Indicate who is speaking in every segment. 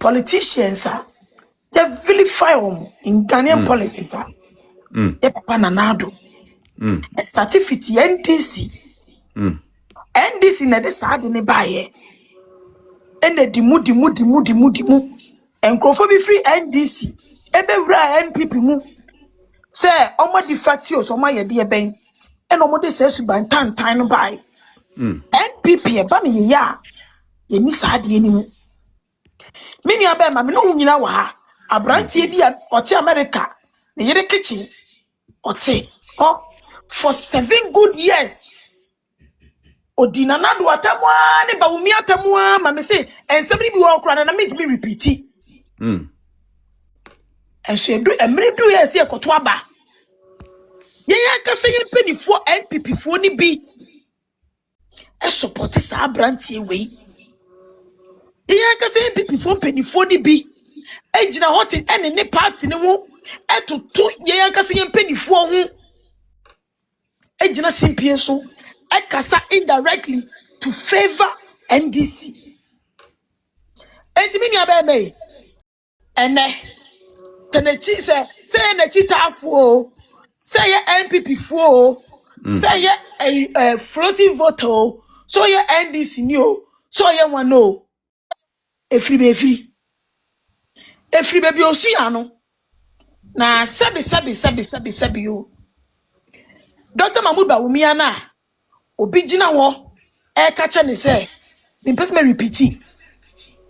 Speaker 1: politicians are they vilify in Ghanaian politics. Papa Nanado. A certificate NDC. NDC na de side ne baye. Ene dimu. And be free NDC. Ebe wura NPP mu. Say, omo de factios o my dear ben. And omo de says by tan no by. NPP e ba ne ya. Ye ni side ye ni mu. Mini abema me no nyina wa ha. Abrantie bi ote America. Ne yere kitchen. Ote. Oh, for 7 good years. Odina na do atamwa ne ba wumi atamwa ma me say ensem ni bi wo kra na me ti repeat. Enso edu emre du yes e koto aba. Ye ka say ye penifo NPP fo ni bi. E support sa abrantie we. Ye ka say NPP fo penifo ni bi. E gina hot ene ne party ne mu etutu ye ka say ye penifo ho. E gina simpie so Ekasa indirectly to favor NDC. Enti mini abeme. Ene. Tenechi say nechi tafu. Say ye NPP fo. Say ye floating vote. So ye NDC new. So ye wano. Efri baby osuano. Na sabi yo. Dr. Mahmoud Bawumia na. Obi gina ho e ka che ne say me person me repeat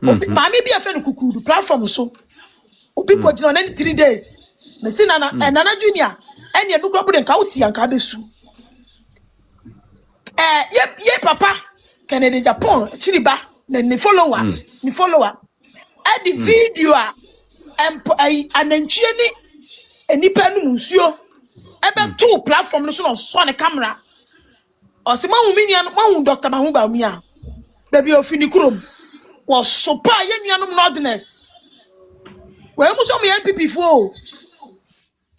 Speaker 1: obi ma me bia fe no kukudu platform so obi ko gina na 3 days me say nana junior ene no kro bude nka wuti anka besu ye papa Kennedy Japan chiriba na ni follower e the video anantwie ni enipa no musuo e be to platform no so ne camera Ose mahu Dr. Mahmoud Bawumia. Baby ofini kurom. Was sopa ye nuanom nordness. We mu so me NPP fo.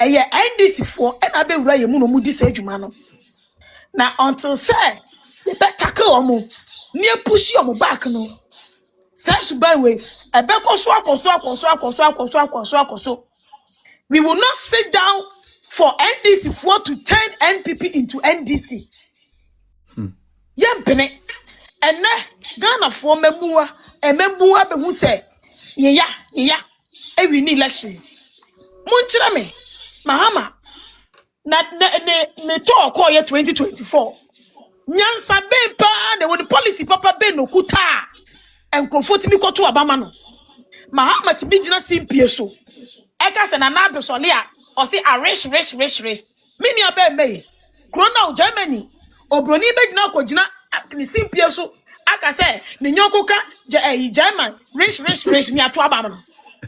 Speaker 1: Eye NDC fo e na be wura ye mu no mu di sa adwuma no. Na until say they be tackle omo. Ni push omo back no. Say suban we e be koso. We will not sit down for NDC for to turn NPP into NDC. Yempene ene Ghana for memua be hu say ye ya e we need elections munchira me mahama na ne talk o ye 2024 nyansa be pa de wo policy papa be no kuta enkrofoti mi koto abama no mahama ti bi gina simpie so e ka se na na do so le a o se race mini abe me corona Germany Obroni be gina ko gina ni simpie so aka say ni nyokoka German race mi ato abam no.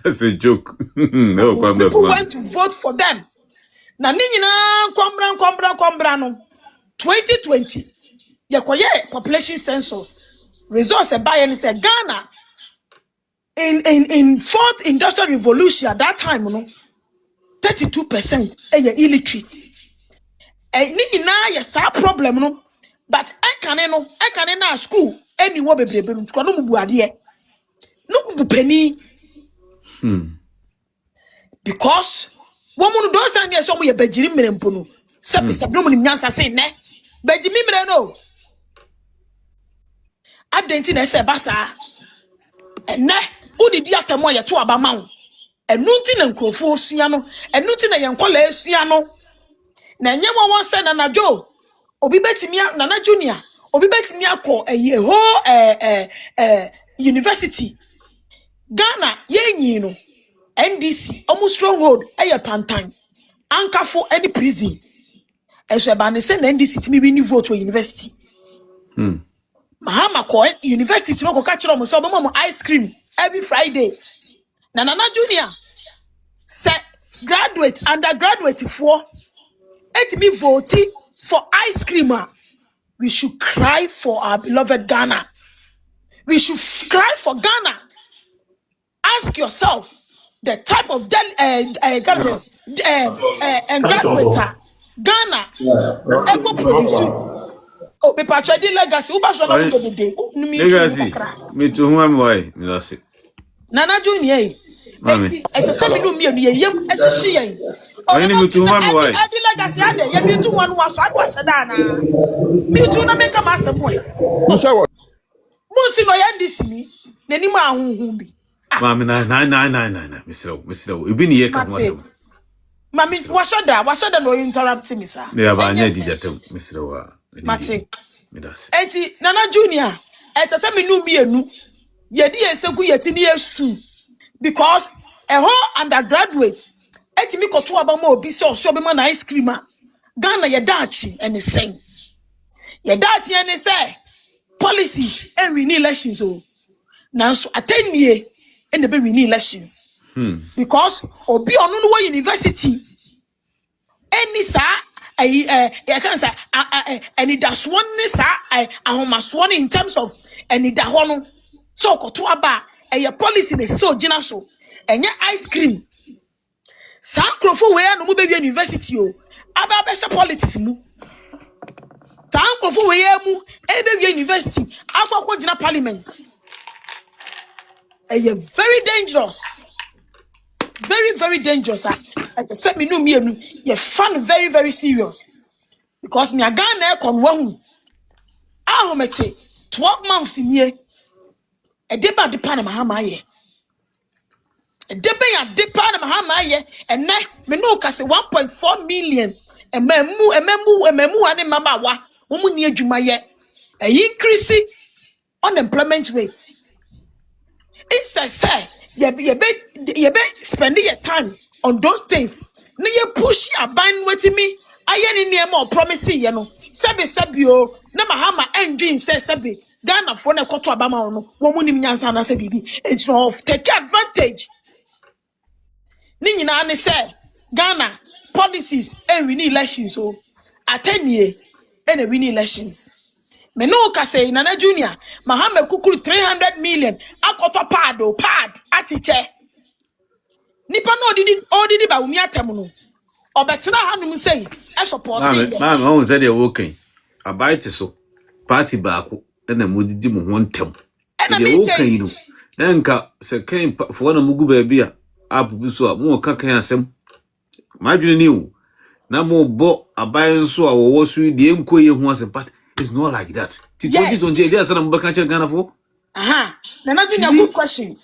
Speaker 2: That's a joke. No,
Speaker 1: people went to vote for them. Na ni nyina kombra no 2020 yekoye population census results e buy and say Ghana in fourth industrial revolution at that time no 32% illiterate. Ni nyina ye sa problem no but ekane na school any wo bebrebe no no mu buade no mu pani because woman do stand there so mo ye bajiri mmerempo no sepe no mo nyansa se ne bajimi mmere no adenti na se basa ene udidi atemo ye to abama wo enunti na nkrofo osua no enunti na ye nkola esua no na nye won se na najo obi betimia nana junior obi betimia ko university Ghana yenyi no NDC almost stronghold pantan ankafo any prison eso ba ne se na NDC timi bi ni vote for university mahama ko university no ko ka kire mo so mo ice cream every Friday na nana junior se graduate undergraduate for etimi vote for ice cream. We should cry for our beloved Ghana. We should cry for Ghana. Ask yourself the type of graduate Ghana eco produce. Oh, me patch di legacy. Uba so na do de.
Speaker 2: Legacy. Me to who am I? Me that's it.
Speaker 1: Nana Junior eti etese me no mienu ye yem ehihye yen
Speaker 2: Why ni mutu ma me why?
Speaker 1: adi legacy ade ye bi tu one waso adu aseda na me tu na make am asem boy munsi no yandi sini nani ma ahunhun bi
Speaker 2: Mami na misro ibi ni ye ka ho asem
Speaker 1: mami washoda no interrupt me sir
Speaker 2: ya ba nya dijatem misro wa
Speaker 1: mate
Speaker 2: midas
Speaker 1: eti Nana Junior etese me no mienu ye di eseku yeti ni esu because a whole undergraduate eti mi koto abama obi se oso be ma na ice cream Ghana ye dachi and sing ye dachi and say policies and renew elections oh now so atenie and the be renew elections because obi onu no university any sa I can say any that's one sa ahomaso in terms of any da hono so koto aba a policy they so gina so enye ice cream sa krofo we no mu be university o aba be politics mu sa krofo we mu e be university agbakwo gina parliament very dangerous very dangerous say me no mienu ye fan very serious because me Ghana e kon wahu ahomete 12 months in here e deba de panama ha maye debe ya depa na mahama ye ene me no ka se 1.4 million ememu ane mama wa wo ni adwuma ye increase unemployment rate instead say ye be spend your time on those things na ye push aban wetimi aye ni niam promise ye no sebi o na mahama engine say sebi Ghana for na koto abama no wo mu nim nyansa na se bibi it's of take advantage ni nyina ne say Ghana policies and we need elections so atenie and we need elections me no ka say Nana Junior Mahama kukuru 300 million akoto pad atiche nipa no odidi ba umi atem no obetena hanum say e support ye
Speaker 2: mama won say dey working abite so party baako na modidi mo ho ntem dey working no nka se kan fo na mugu ba bia abu so a mo ka kan asem madwene ni o na mo bo abaye so a wo so de enkoye hu asem but it's not like that titoji tonje dey asana mo ba kan Ghana fo
Speaker 1: Nana Junior good question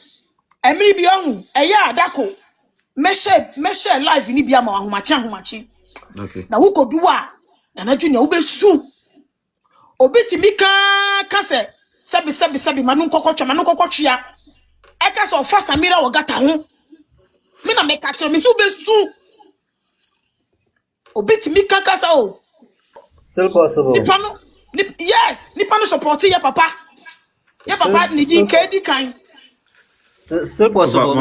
Speaker 1: emiri bi ohun eya adako meshe life ni bia ma ahomachi
Speaker 2: okay
Speaker 1: na wo kodu a Nana Junior wo be su obitimi ka se sebi manu kokotwa eka so fa Samira wo gata ho me na make catch me so be su obitimi ka sa o
Speaker 3: still possible
Speaker 1: yes nipa no support ya papa ni di kedi kan
Speaker 3: still possible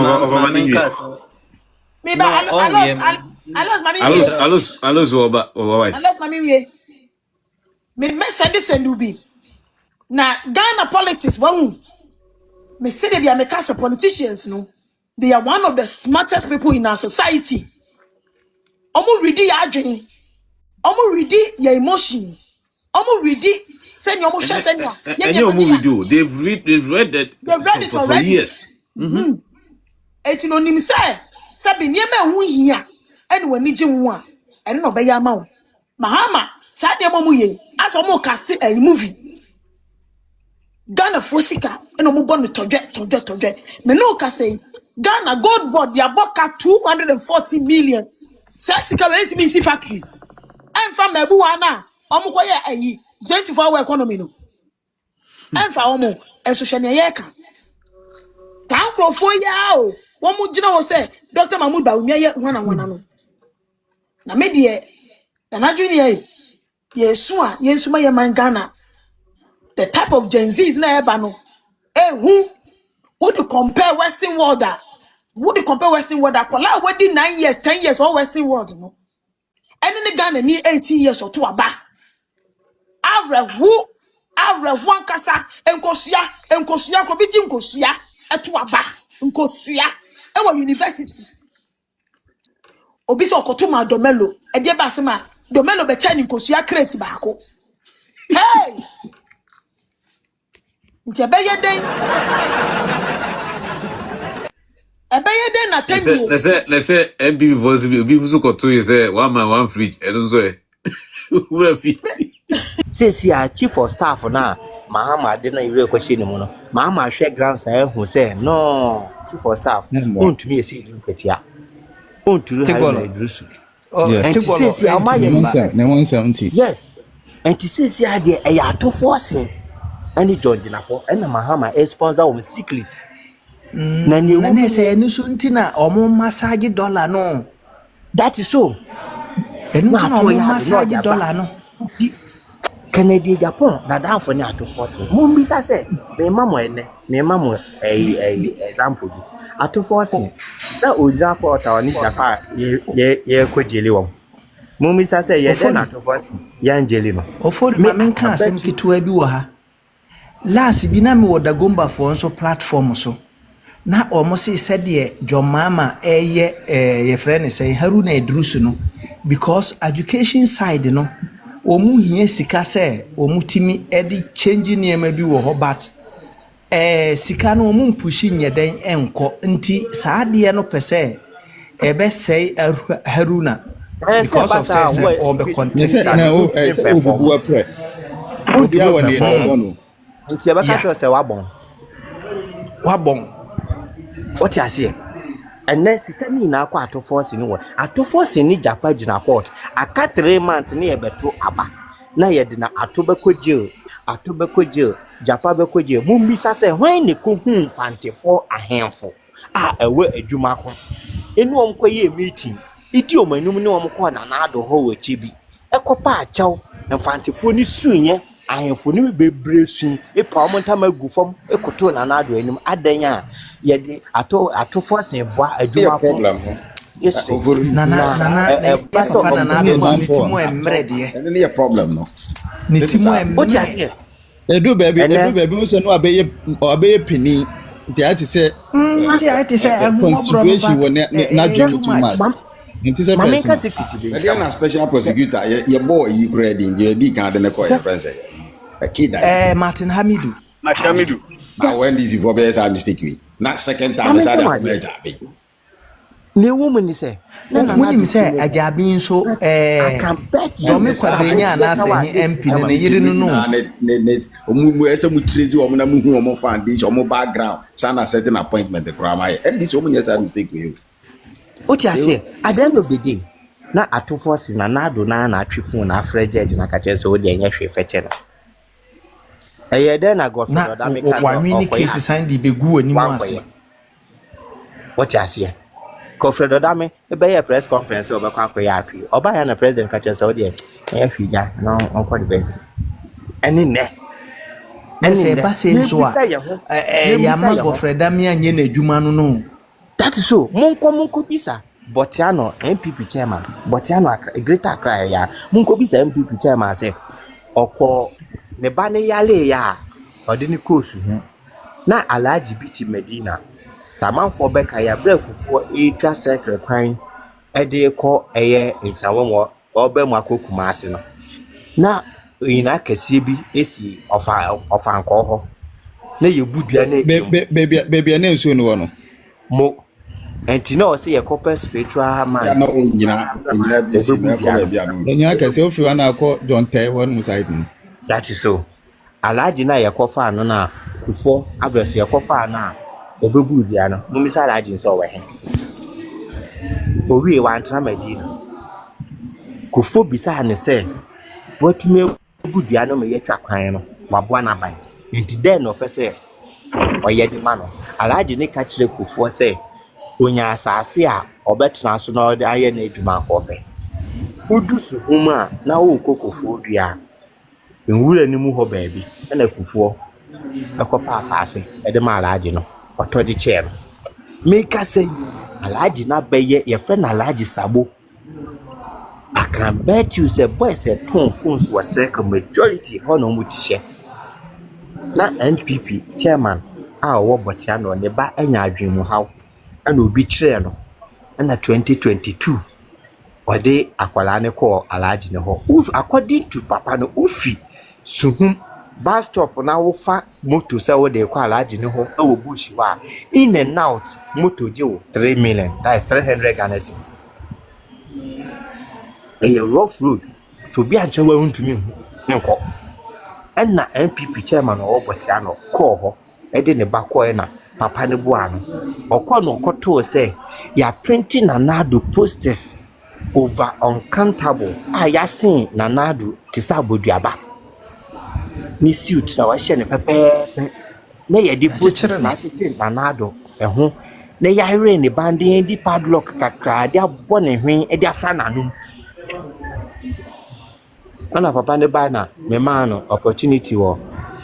Speaker 1: me ba alos mami wie me send ubi na Ghana politics one me say they be American politicians no they are one of the smartest people in our society omo ready ya adwen omo ready your emotions omo ready send your emotions send your
Speaker 2: they've read it
Speaker 1: already
Speaker 2: for years
Speaker 1: etino nim say sabi niema hu hia ene wani gye hu a ene no be ya ma wo Mahama sa de mo ye asa mo cast a movie Ghana Fosika ene mo bon todwe me no ka say Ghana gold board dia boka 240 million sasika we si factory enfa mabu wana omo koye ayi 24-hour economy no enfa omo ehwehwe ne ye ka tan krofo ya o wo mu gina ho say Dr. Mahmoud Bawumia ye wana no na me de Nana Junior yensu ma ye man Ghana the type of Gen Z is na eba no who would you compare Western world kola we 9 years 10 years all Western world no ene Ghana ni 18 years or to aba avre hu kasa enkosia ko bi nkosia eto aba nkosia e wa university obi so okoto ma domelo e de ba se ma domelo be cha ni nkosia crate baako hey nti be ye den Ebeye den na 10 years.
Speaker 2: Let's say MPP voice be so koto you say one man one fridge and so who fi
Speaker 4: Since ya chief of staff na Mahama de na ire question mu no Mahama hwe ground say who say no chief of staff won't me see du kwatia won't do ha drusu and since ya amaye
Speaker 5: na 170
Speaker 4: yes and since ya de e ya to force any George Napo and Mahama sponsor o secret
Speaker 6: na ne say enu so ntina omo massage dollar no
Speaker 4: that is so
Speaker 6: enu ntina omo massage dollar no
Speaker 4: Kennedy Japan na down for near to force mumbi say me mamo example ato force na oja port awani Japan ye kwejele won mumbi say ye dey na to force ya njeli no
Speaker 6: ofori ma menka asem kitua bi wo ha last bi na me wo da gomba for so platform so na omo se sede John Mama ye friend say Haruna Idrusu no because education side no omu hie sika se omu timi edi change niema bi wo ho but sika no omu pushi nyeden enko nti saade no pese ebe say Haruna because of say all the context
Speaker 5: na obubu apre obi awani no no
Speaker 4: nti ebe ka say wabon what you say and then sika ni na akwa ato force ni wo ato force ni Japa gina court aka 3 months ni ebeto aba na ye de na ato bekoje Japa bekoje mumbi sase hwan ne ko hu pantefo ahemfo a ewe adwuma ko enu omkoye meeting idi omanum ne omko na na ado ho wachi bi ekopa achaw mfantefo ni sunye ahemfo ni bebre sun epa omontama gufom ekoto na na ado anim adanya ye de ato force boa adwuma ko yes
Speaker 6: na ni timo emre de
Speaker 7: any problem no
Speaker 6: ni timo emre
Speaker 4: what you say
Speaker 5: edu baby we say no abeye peni ti ati say consideration won na dream too much nti say person
Speaker 7: they are special prosecutor your boy you credit you be can dey call your friend say akida
Speaker 6: Martin Hamidu
Speaker 7: now when this for be say mistake we na second time say that major be
Speaker 4: ne woman ni say
Speaker 6: munim say ajabin so do me kwadrenya na say MP ne yiri no
Speaker 7: ne omu ese mu trezi omu na mu hu omu foundation omu background sana certain appointment the crime and this omu say mistake we
Speaker 4: what you say at the end of the day na ato force na do na atwe phone na afre judge na ka chese wo de enya hwe feche no eye den na go for that make
Speaker 6: na wa win case sign the begu ani mu ase
Speaker 4: what you say Kofred Odame ebe press conference obekwa akoya atwi oba ya na president ka chese wo de enya hwe ja no onko de baby eni ne
Speaker 6: say ba say nso a ya ma Kofred Odame anye na adwuma no
Speaker 4: that is so munko bisa Botiano MPP chairman Botiano Greater Accra ya munko bisa MPP chairman say okọ ne ba ne yale ya odini coach na Alhaji Biti Medina samanfo beka ya brekufo etwa circle kwan ede ko eye nsawo obe mu akokuma ase no na ina kase bi esi ofa nko ho na yebudua na
Speaker 5: baby na nsuo no no
Speaker 4: mo enti na o say ye copper spiritual man
Speaker 7: ya na onyina bi si me ko bia no
Speaker 5: enya kase ofiri na akọ John Tay one side
Speaker 4: that is so Alhaji na ye kofa no na kufo abese ye kofa na obebu dia no mumisa Alhaji nso we he owie wantana Medina kufo bisa ne say watume budia no me ye twa kwan no waboa na ban enti den no pese oye di mano Alhaji ne ka kire kufo say onya asase a obetena so na aye na adwuma akọbe udusu huma na wo kokofo dua enwura ni mu ho baabi na kufuo akopa asase ede ma Alhaji no otodi chair no make say Alhaji na beye ye friend Alhaji Sabo I can bet you say boy say ton phones was second majority hono mutishe na NPP chairman a wo Botiano ne ba anya adwemu haw ana obi kire no na 2022 ode akwala ne ko Alhaji ne ho according to papa no ufi suhum bus stop na wo fa motor say wo dey kwa alaji ne ho e wo bush wa in and out motor je wo 3 million, that is 300 Ghana cedis. A rough road so be a chewa untumi nko na MPP chairman o Botiano call ho e de ne ba call na papa ne boa no okọ no koto say ya printing Nanado posters over uncountable ya sin Nanado tisa boduaba ni suit na wa hye ne pepepe na ye di posters na tin Nanado ho na ya hire ne banding di padlock kakra de abọ ne hwen e de afra nanum. Ana papa ne ba na me man no opportunity wo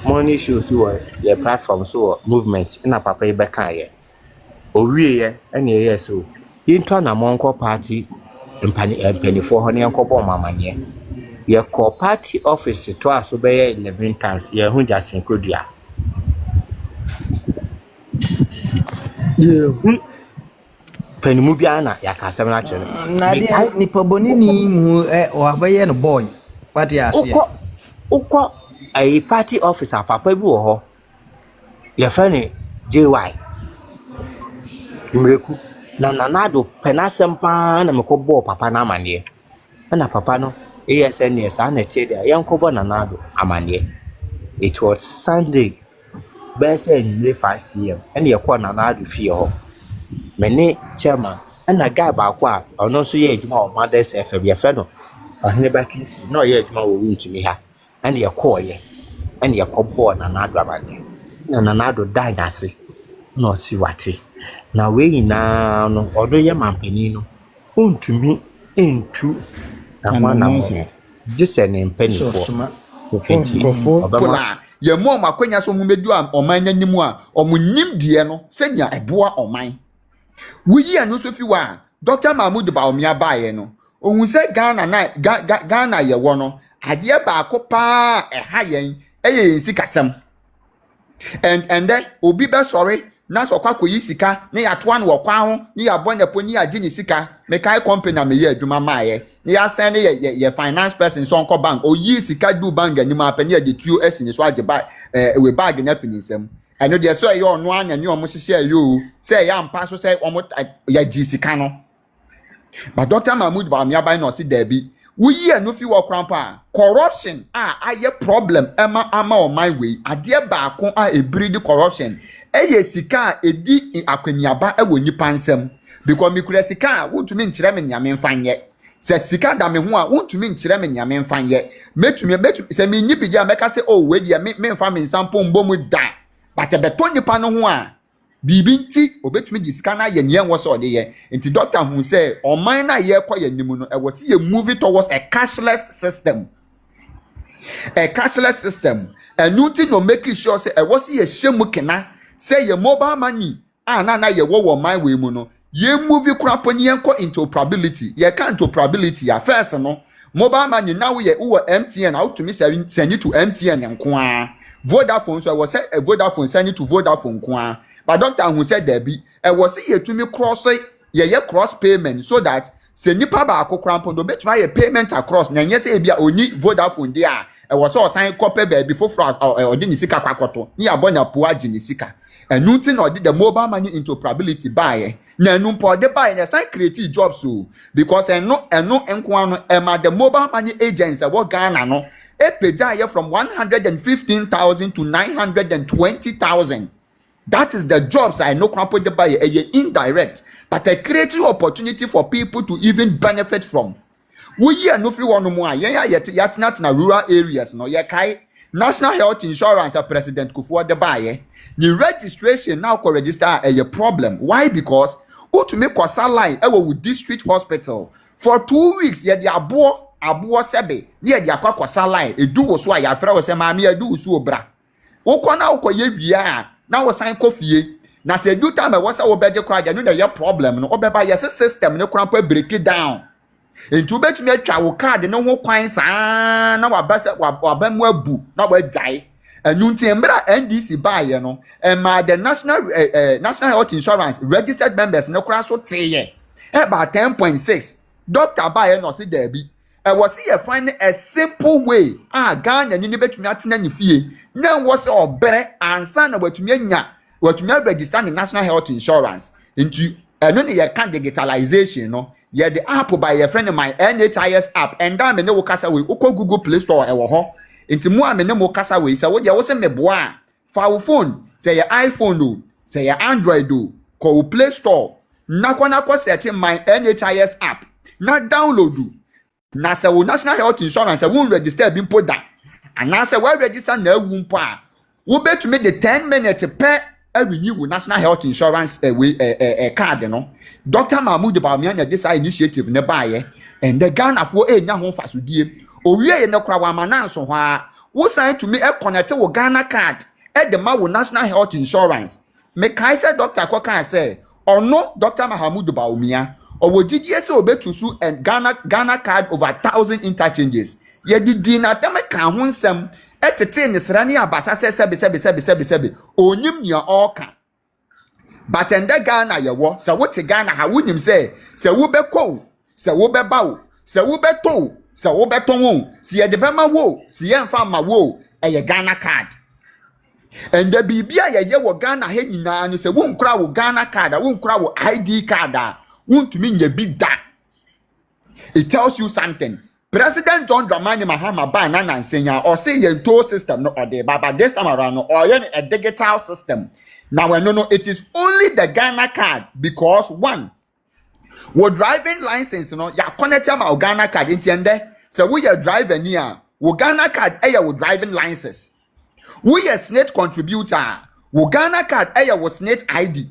Speaker 4: morning shows wo your platform so movement na papa e be kan ye owie ye ene ye so yinto na monko party empanifo ho ne enkobo mamane ye call party office to aso be 11 times ye hu Jasin Kodua penimu bia na ya ka asem na chere
Speaker 6: na dia ni paboni ni mu o ba ye no boy party ase
Speaker 4: ukọ a party officer papa bi wo ho ye fa ni JY Mreku na Nanado penasem pa na mekobo papa na amane na papa no ASN yes na tie dia yankobo Nanado amane. It was Sunday best in 5 PM and ye kwa Nanado fie ho mene chairman na guy ba kwa ono so ye adwuma o Mothers FM ye fa no ahne bakinsi no ye adwuma wo ntumi ha and ye call ye and ye kobo Nanado amane na Nanado danyase no si wate na we na no odo ye mampani no ontumi entu amana mo jise ne mpanifo
Speaker 7: Kofo pola ye mo makwanya so mu medu oman nanimu a omunim die no senya eboa oman wuyi anu so fi wa Dr. Mahmoud Bawumia baaye no ohun se Ghana ye wo no ade ba akopa ha yen eye sikasem and then obi be sorry na so kwa koyi sika ne ya toa no wo kwa ho ne ya bɔ ne po ni ya gini sika me kai company na me ye adwuma maaye ne ya send ye finance person so onko bank oyi sika du bank ani ma pa ne ya de tuo asini so age ba we bag na finisem eno de so ye ono anya ne omo hihye yo say ya mpa so say omo ya gi sika no but Dr. Mahmoud Bawumia by no si there be we anu fi wo krampa corruption aye problem ama o my way ade ba ko breed corruption eye sika edi akwaniaba ewo nipa nsem because me kura sika wontumi nkyere me nyame mfanye se sika da me ho a wontumi nkyere me nyame mfanye metumi se me nyi bigya meka se we dia me mfa me nsampo mbomu da but beto nipa no ho a bibi nti obetumi di sika na ye nyen wo so de ye nti doctor hu say oman na ye kwa ye nimu no e wo se ye move towards a cashless system and nothing no make sure say e wo se ye shemu kena say ye mobile money na ye wo my way mu no ye move krapo ni enko interoperability ye can interoperability ya first no mobile money now ye wo MTN out to me send you to MTN enko a Vodafone so I was say Vodafone send you to Vodafone enko a but doctor who said there be was ye to me cross ye cross payment so that se nipa ba akokrampo do betuma ye payment across na nye se bia oni Vodafone dia was all sign copy baby for France or didn't sika kwakoto ni abonya po agini sika and nothing or did the mobile money interoperability buy na numpo de buy na sign create jobs so because no enko no the mobile money agents what Ghana no e peja from 115,000 to 920,000. That is the jobs I know crumple the buy indirect, but a creative opportunity for people to even benefit from. We no free one more. Yet not in rural areas. No, kai National Health Insurance President Kufuor the buy. The registration now can register a problem. Why? Because go to make a line with district hospital for 2 weeks. Yet the abo sebe. Yet the aqua line. A do so I afraid was a mammy a do so bra. Okona okoye bia. Now we sign coffee. Now say do time I was our budget cry. You know your problem. No, obeba yes system. No cramp break it down. Into bet me travel card. No more coins. Now our best wa bu. Now we die. And you tembra NDC buy you know. And the National Health Insurance registered members no cross so teye. About 10.6. Doctor buy no see there be. was here finding a simple way. Ghana ni betumi atena ni fie. Na was obere ansa na watumi register the national health insurance. Into no ne ye can digitalization no. Ye the app by your friend of my NHIS app and da me ne wo kasa we uko Google Play Store e wo ho. Into mo a me ne mo kasa we say wo je wo se me boa. Fa wo phone, say your iPhone do, say your Android do, ko Play Store. Na kwa search my NHIS app. Na download do. Na say wo national health insurance won register bi mpo da. Ana say we register na wu mpo a. Wo betumi the 10 minutes per renew national health insurance card no. Dr. Mahmoud Bawumia na this initiative ne baye and the Ghana for enya ho fasodie. Owie ye ne kra wa mananso ho a. Wo sign to me connect wo Ghana card the ma wo national health insurance. Me kai say Dr. Akokan say ono Dr. Mahmoud Bawumia owo gidie say obetusu and Ghana card over 1,000 interchanges. Ye didi na teme kan ho nsem etete ne srani abasa sebe onyim nia oka. But ende Ghana ye wo se wo te Ghana ha wonim say se wo bekọ se wo bebawo se wo beto se wo beton wo se ye de bema wo se ye mfa ma wo ye Ghana card. And the bibia ye wo Ghana he nyina no se wo nkura wo Ghana card wo nkura wo ID card won to me nye big da. It tells you something. President John Dramani Mahama Banana Senya or say your toll system no or the but this time around or a digital system. Now no, it is only the Ghana card because one, we driving license you ya connect my Ghana card intende. So we are driving near we Ghana card we driving license. We a SNET contributor. We Ghana card we SNET ID.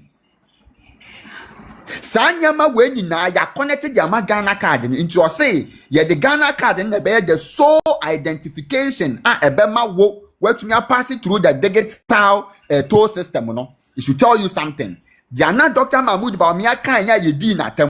Speaker 7: Sanyama we na ya connected yama Ghana card into say ye the Ghana card in the sole identification ebema wo where to me pass it through the digital toll system no. It should tell you something. Diana Dr. Mahmoud Bawumia kan ya ye di na tem